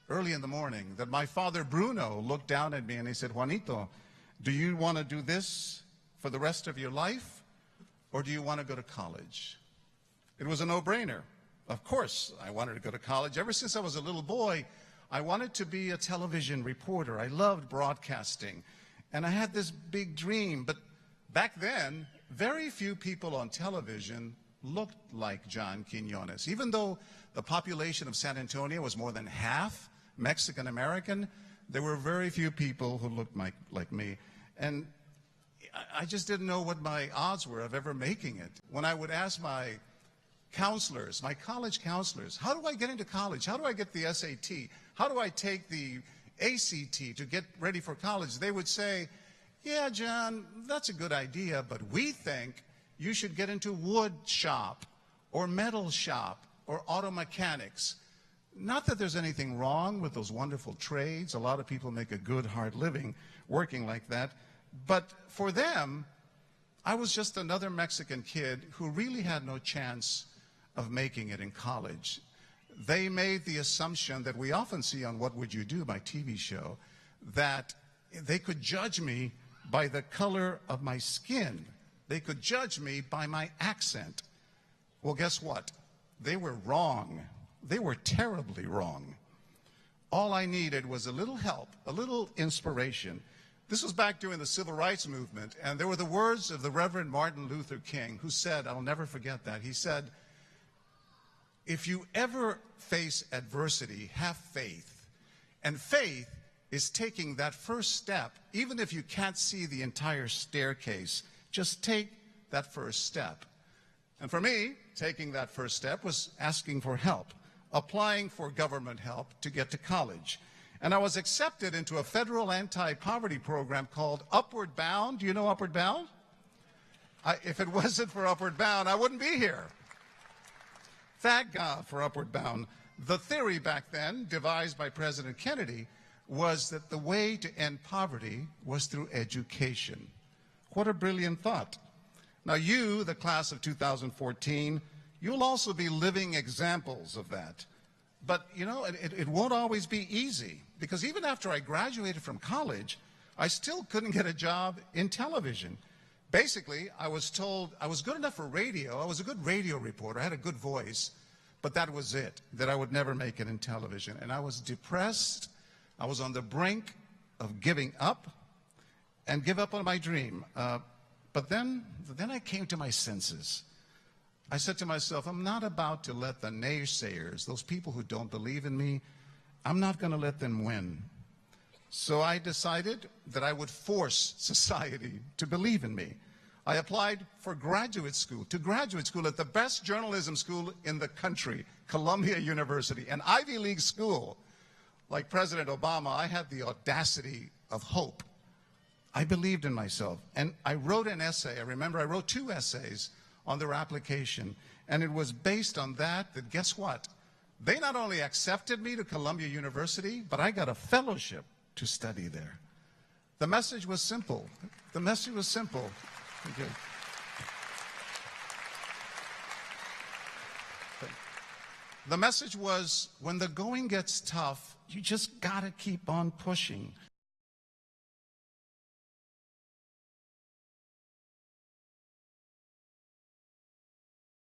Early in the morning, that my father Bruno looked down at me and he said, "Juanito, do you want to do this for the rest of your life, or do you want to go to college?" It was a no-brainer. Of course, I wanted to go to college. Ever since I was a little boy, I wanted to be a television reporter. I loved broadcasting, and I had this big dream. But back then, very few people on television looked like John Quiñones. Even though the population of San Antonio was more than half Mexican American, there were very few people who looked like me. And I just didn't know what my odds were of ever making it. When I would ask my counselors, my college counselors, how do I get into college? How do I get the SAT? How do I take the ACT to get ready for college? They would say, "Yeah, John, that's a good idea, but we think you should get into wood shop or metal shop or auto mechanics." Not that there's anything wrong with those wonderful trades. A lot of people make a good, hard living working like that. But for them, I was just another Mexican kid who really had no chance of making it in college. They made the assumption that we often see on What Would You Do, my TV show, that they could judge me by the color of my skin. They could judge me by my accent. Well, guess what? They were wrong. They were terribly wrong. All I needed was a little help, a little inspiration. This was back during the Civil Rights Movement, and there were the words of the Reverend Martin Luther King, who said, I'll never forget that, he said, "If you ever face adversity, have faith. And faith is taking that first step, even if you can't see the entire staircase, just take that first step." And for me, taking that first step was asking for help, applying for government help to get to college. And I was accepted into a federal anti-poverty program called Upward Bound. Do you know Upward Bound? If it wasn't for Upward Bound, I wouldn't be here. Thank God for Upward Bound. The theory back then, devised by President Kennedy, was that the way to end poverty was through education. What a brilliant thought. Now you, the class of 2014, you'll also be living examples of that. But, you know, it won't always be easy, because even after I graduated from college, I still couldn't get a job in television. Basically, I was told I was good enough for radio. I was a good radio reporter. I had a good voice, but that was it, that I would never make it in television. And I was depressed. I was on the brink of giving up and give up on my dream. But then I came to my senses. I said to myself, I'm not about to let the naysayers, those people who don't believe in me, I'm not going to let them win. So I decided that I would force society to believe in me. I applied for graduate school at the best journalism school in the country, Columbia University, an Ivy League school. Like President Obama, I had the audacity of hope. I believed in myself, and I wrote an essay. I remember I wrote 2 essays on their application, and it was based on that guess what? They not only accepted me to Columbia University, but I got a fellowship to study there. The message was simple. The message was simple. Thank you. The message was, when the going gets tough, you just gotta keep on pushing.